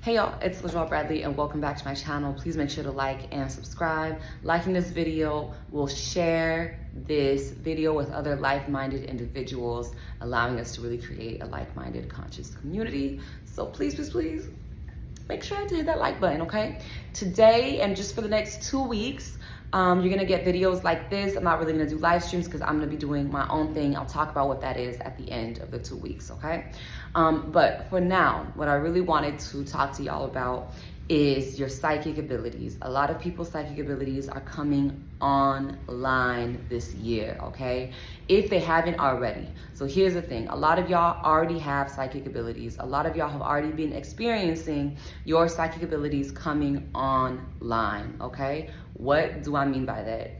Hey y'all, it's LaJoie Bradley and welcome back to my channel. Please make sure to like and subscribe. Liking this video will share this video with other like-minded individuals, allowing us to really create a like-minded conscious community. So please, please, please make sure to hit that like button, okay? Today and just for the next 2 weeks, you're gonna get videos like this. I'm not really gonna do live streams because I'm gonna be doing my own thing. I'll talk about what that is at the end of the 2 weeks, okay? But for now, what I really wanted to talk to y'all about is your psychic abilities. A lot of people's psychic abilities are coming online this year, okay? If they haven't already. So here's the thing, a lot of y'all already have psychic abilities. A lot of y'all have already been experiencing your psychic abilities coming online, okay? What do I mean by that?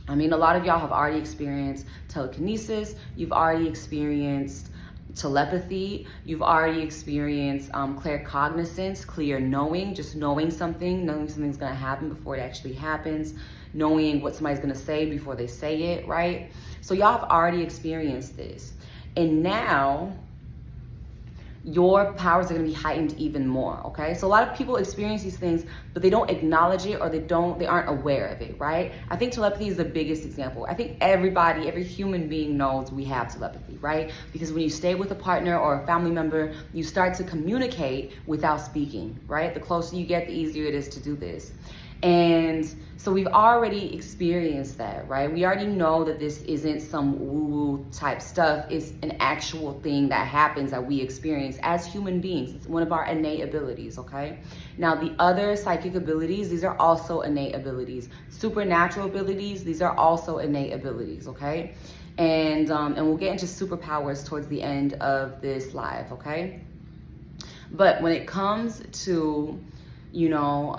I mean, a lot of y'all have already experienced telekinesis. You've already experienced telepathy. You've already experienced claircognizance, clear knowing, just knowing something's gonna happen before it actually happens, knowing what somebody's gonna say before they say it, right? So y'all have already experienced this. And now, your powers are gonna be heightened even more, okay? So a lot of people experience these things, but they don't acknowledge it or they aren't aware of it, right? I think telepathy is the biggest example. I think every human being knows we have telepathy, right? Because when you stay with a partner or a family member, you start to communicate without speaking, right? The closer you get, the easier it is to do this. And so we've already experienced that, right? We already know that this isn't some woo-woo type stuff. It's an actual thing that happens that we experience as human beings. It's one of our innate abilities, okay? Now, the other psychic abilities, these are also innate abilities. Supernatural abilities, these are also innate abilities, okay? And we'll get into superpowers towards the end of this live, okay? But when it comes to, you know,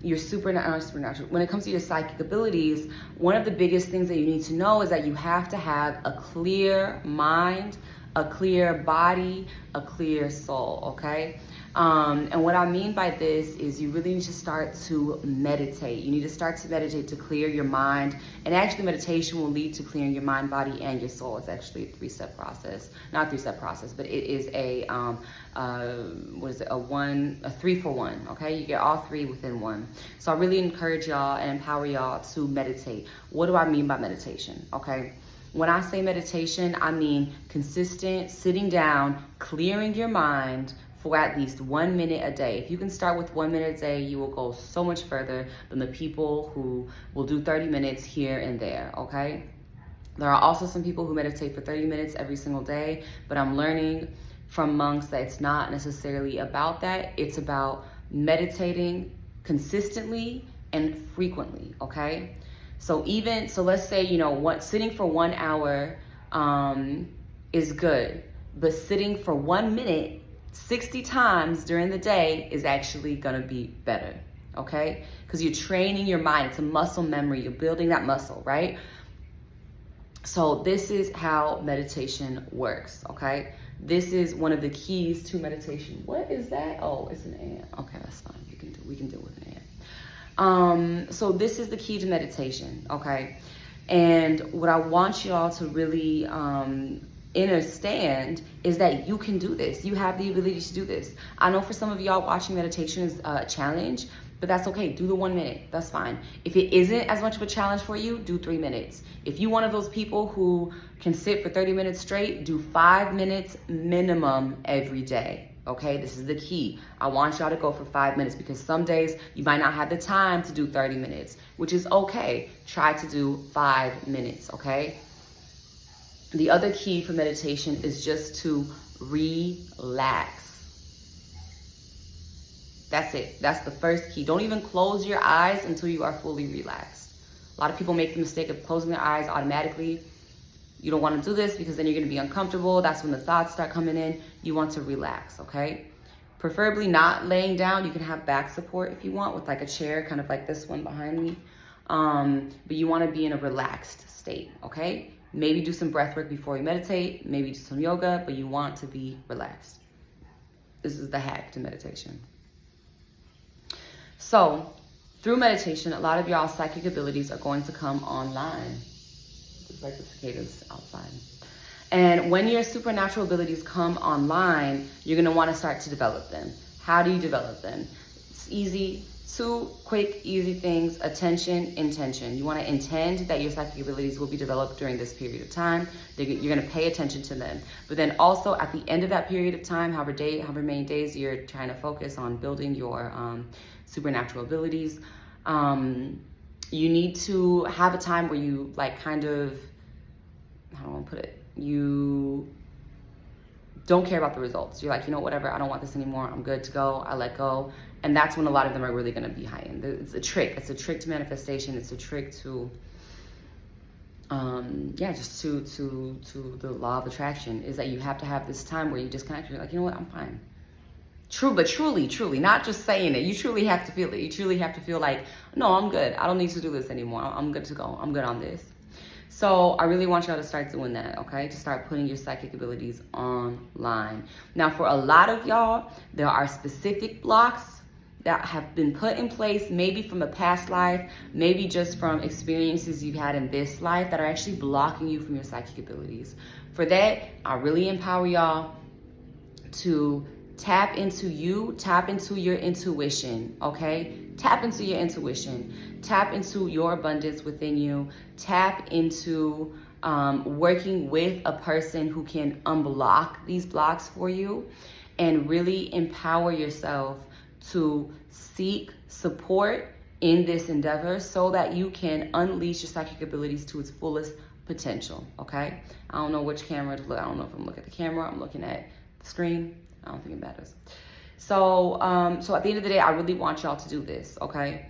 your supernatural, when it comes to your psychic abilities, one of the biggest things that you need to know is that you have to have a clear mind, a clear body, a clear soul, okay? And what I mean by this is you really need to start to meditate. You need to start to meditate to clear your mind. And actually meditation will lead to clearing your mind, body, and your soul. It's actually a three-step process. Not three-step process, but it is a, a 3-for-1, okay? You get all three within one. So I really encourage y'all and empower y'all to meditate. What do I mean by meditation, okay? When I say meditation, I mean consistent sitting down, clearing your mind for at least 1 minute a day. If you can start with 1 minute a day, you will go so much further than the people who will do 30 minutes here and there, okay? There are also some people who meditate for 30 minutes every single day, but I'm learning from monks that it's not necessarily about that. It's about meditating consistently and frequently, okay? So let's say, you know, sitting for 1 hour is good, but sitting for 1 minute 60 times during the day is actually gonna be better, okay? Because you're training your mind. It's a muscle memory. You're building that muscle, right? So this is how meditation works, okay? This is one of the keys to meditation. What is that? Oh, it's an ant. Okay, that's fine. We can deal with an ant. So this is the key to meditation, okay? And what I want y'all to really understand is that you can do this. You have the ability to do this. I know for some of y'all watching meditation is a challenge, but that's okay. Do the 1 minute, that's fine. If it isn't as much of a challenge for you, do 3 minutes. If you're one of those people who can sit for 30 minutes straight, do 5 minutes minimum every day. Okay, this is the key. I want y'all to go for 5 minutes because some days you might not have the time to do 30 minutes, which is okay. Try to do 5 minutes, okay? The other key for meditation is just to relax. That's it. That's the first key. Don't even close your eyes until you are fully relaxed. A lot of people make the mistake of closing their eyes automatically. You don't want to do this because then you're going to be uncomfortable. That's when the thoughts start coming in. You want to relax, okay? Preferably not laying down. You can have back support if you want with like a chair, kind of like this one behind me. But you want to be in a relaxed state, okay? Maybe do some breath work before you meditate. Maybe do some yoga, but you want to be relaxed. This is the hack to meditation. So, through meditation, a lot of y'all's psychic abilities are going to come online. It's like the cicadas outside. And when your supernatural abilities come online, you're going to want to start to develop them. How do you develop them? It's easy. 2 quick, easy things: attention, intention. You want to intend that your psychic abilities will be developed during this period of time. You're going to pay attention to them. But then also at the end of that period of time, however many days you're trying to focus on building your supernatural abilities, you need to have a time where you like kind of, how do I want to put it? You don't care about the results. You're like, you know, whatever, I don't want this anymore. I'm good to go. I let go. And that's when a lot of them are really going to be heightened. It's a trick. It's a trick to manifestation. It's a trick to, just to the law of attraction, is that you have to have this time where you disconnect. You're like, you know what, I'm fine. True, but truly, not just saying it. You truly have to feel it. You truly have to feel like, no, I'm good. I don't need to do this anymore. I'm good to go. I'm good on this. So I really want y'all to start doing that, okay? To start putting your psychic abilities online. Now, for a lot of y'all, there are specific blocks that have been put in place, maybe from a past life, maybe just from experiences you've had in this life, that are actually blocking you from your psychic abilities. For that, I really empower y'all to tap into your intuition, okay? Tap into your intuition. Tap into your abundance within you. Tap into working with a person who can unblock these blocks for you, and really empower yourself to seek support in this endeavor so that you can unleash your psychic abilities to its fullest potential, okay? I don't know which camera to look. I don't know if I'm looking at the camera, I'm looking at the screen. I don't think it matters. So at the end of the day, I really want y'all to do this, okay?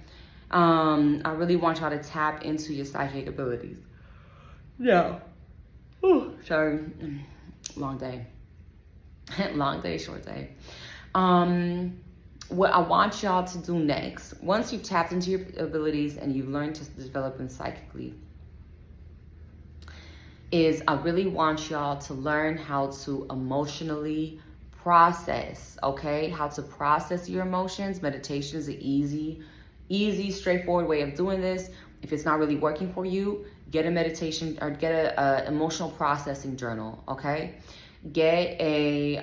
I really want y'all to tap into your psychic abilities. Yeah. Sorry. Long day. Long day, short day. What I want y'all to do next, once you've tapped into your abilities and you've learned to develop them psychically, is I really want y'all to learn how to emotionally process, okay? How to process your emotions. Meditation is an easy, straightforward way of doing this. If it's not really working for you, get a meditation or get a emotional processing journal, okay? Get a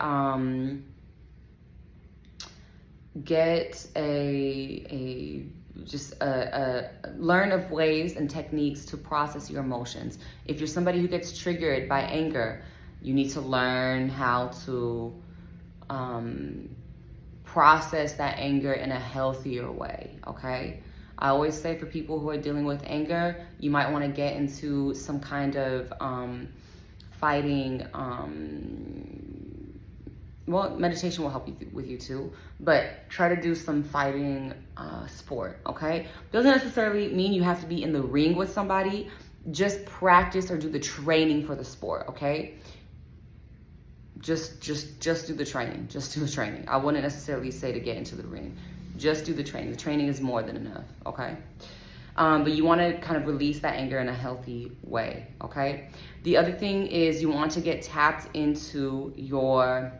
learn of ways and techniques to process your emotions. If you're somebody who gets triggered by anger, you need to learn how to process that anger in a healthier way, okay? I always say for people who are dealing with anger, you might want to get into some kind of fighting, well, meditation will help you with you too, but try to do some fighting sport, okay? Doesn't necessarily mean you have to be in the ring with somebody. Just practice or do the training for the sport, okay? Just do the training. Just do the training. I wouldn't necessarily say to get into the ring. Just do the training. The training is more than enough, okay? But you want to kind of release that anger in a healthy way, okay? The other thing is you want to get tapped into your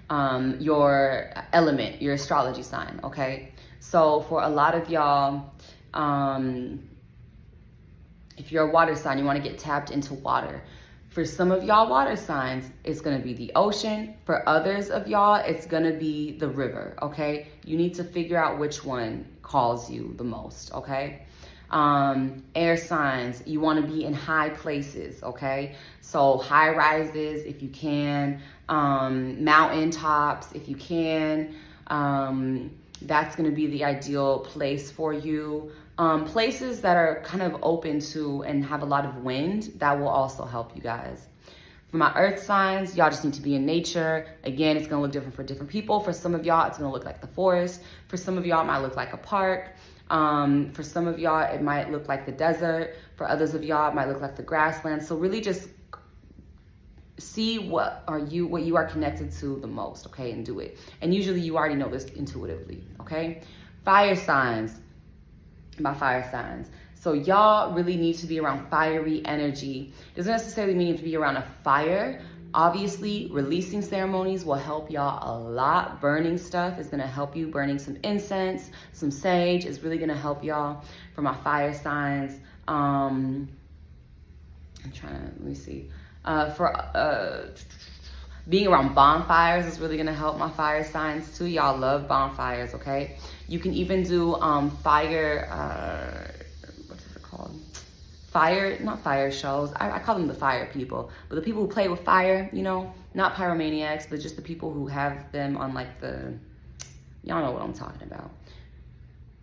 element, your astrology sign, okay? So for a lot of y'all, if you're a water sign, you want to get tapped into water. For some of y'all water signs, it's going to be the ocean. For others of y'all, it's going to be the river, okay? You need to figure out which one calls you the most, okay? Air signs, you want to be in high places, okay? So high rises if you can, mountain tops if you can. That's going to be the ideal place for you. Places that are kind of open to and have a lot of wind, that will also help you guys. For my earth signs, y'all just need to be in nature. Again, it's gonna look different for different people. For some of y'all, it's gonna look like the forest. For some of y'all, it might look like a park. For some of y'all, it might look like the desert. For others of y'all, it might look like the grassland. So really just see what you are connected to the most, okay, and do it. And usually you already know this intuitively, okay? Fire signs. My fire signs. So y'all really need to be around fiery energy. Doesn't necessarily mean you have to be around a fire. Obviously, releasing ceremonies will help y'all a lot. Burning stuff is gonna help you. Burning some incense, some sage is really gonna help y'all. For my fire signs, let me see. Being around bonfires is really gonna help my fire signs too. Y'all love bonfires, okay? You can even do fire, what is it called? Not fire shows. I call them the fire people. But the people who play with fire, you know, not pyromaniacs, but just the people who have them on like y'all know what I'm talking about.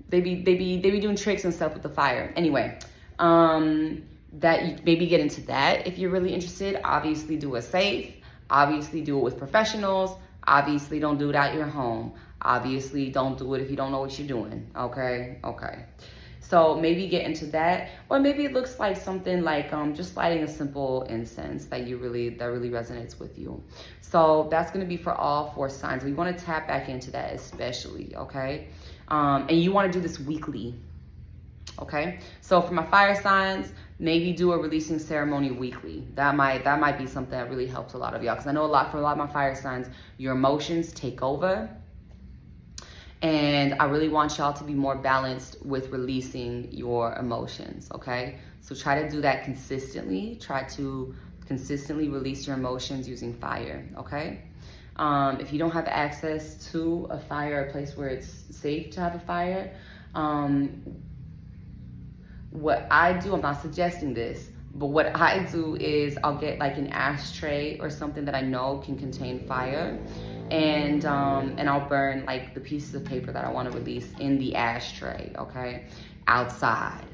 They be doing tricks and stuff with the fire. Anyway, that you maybe get into that if you're really interested. Obviously do it safe. Obviously do it with professionals. Obviously don't do it at your home. Obviously don't do it if you don't know what you're doing. Okay. So maybe get into that, or maybe it looks like something like just lighting a simple incense that really resonates with you. So that's gonna be for all 4 signs. We want to tap back into that especially, okay? And you want to do this weekly, okay? So for my fire signs, maybe do a releasing ceremony weekly. That might be something that really helps a lot of y'all, because I know for a lot of my fire signs, your emotions take over. And I really want y'all to be more balanced with releasing your emotions, okay? So try to do that consistently. Try to consistently release your emotions using fire, okay? If you don't have access to a fire, a place where it's safe to have a fire, what I do, I'm not suggesting this, but what I do is I'll get like an ashtray or something that I know can contain fire, and I'll burn like the pieces of paper that I want to release in the ashtray, okay? Outside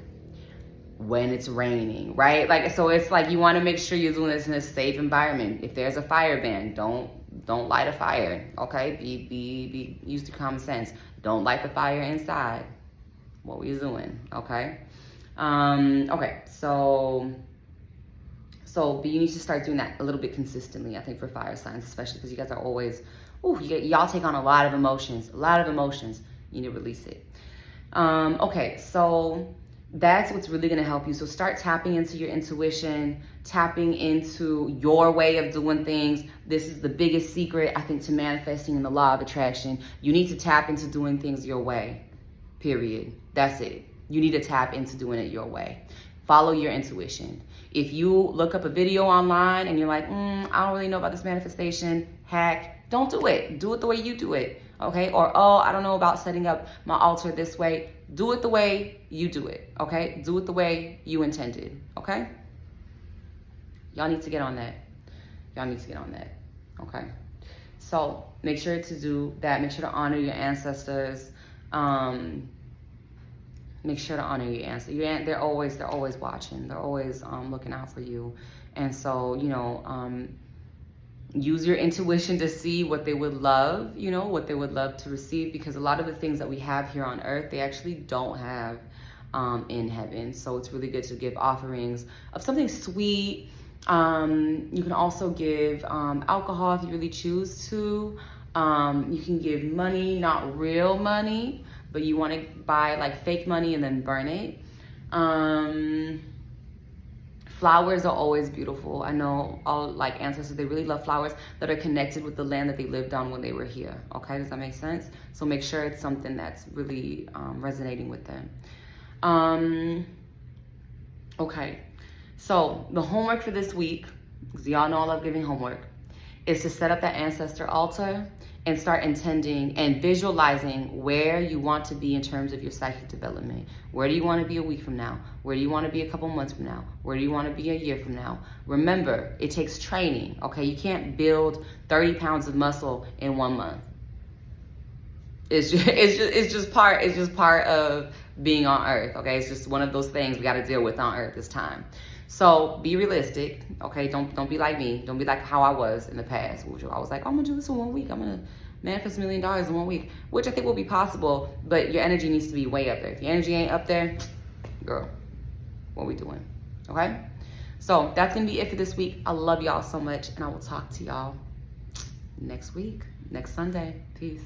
when it's raining, right? Like, so it's like you want to make sure you're doing this in a safe environment. If there's a fire ban, don't light a fire, okay? Be use your common sense. Don't light the fire inside. What we're doing, okay? Okay, so but you need to start doing that a little bit consistently, I think, for fire signs, especially because you guys are always, y'all take on a lot of emotions. You need to release it. Okay, so that's what's really going to help you. So start tapping into your intuition, tapping into your way of doing things. This is the biggest secret, I think, to manifesting in the law of attraction. You need to tap into doing things your way, period. That's it. You need to tap into doing it your way. Follow your intuition. If you look up a video online and you're like, I don't really know about this manifestation hack, don't do it. Do it the way you do it, okay? Or, I don't know about setting up my altar this way. Do it the way you do it, okay? Do it the way you intended, okay? Y'all need to get on that. Okay? So make sure to do that. Make sure to honor your ancestors. Make sure to honor your ancestors. They're always watching. They're always looking out for you. And so, use your intuition to see what they would love, what they would love to receive, because a lot of the things that we have here on earth, they actually don't have in heaven. So it's really good to give offerings of something sweet. You can also give alcohol if you really choose to. You can give money, not real money, but you want to buy like fake money and then burn it. Flowers are always beautiful. I know all like ancestors, they really love flowers that are connected with the land that they lived on when they were here. Okay, does that make sense? So make sure it's something that's really resonating with them. Okay, so the homework for this week, because y'all know I love giving homework, is to set up that ancestor altar and start intending and visualizing where you want to be in terms of your psychic development. Where do you want to be a week from now? Where do you want to be a couple months from now? Where do you want to be a year from now? Remember, it takes training, okay? You can't build 30 pounds of muscle in 1 month. It's just part of being on earth, okay? It's just one of those things we got to deal with on earth this time. So be realistic, okay? Don't be like me. Don't be like how I was in the past, which I was like, I'm gonna do this in 1 week. I'm gonna manifest $1 million in 1 week, which I think will be possible, but your energy needs to be way up there. If your energy ain't up there, girl, what are we doing, okay? So that's gonna be it for this week. I love y'all so much, and I will talk to y'all next week, next Sunday. Peace.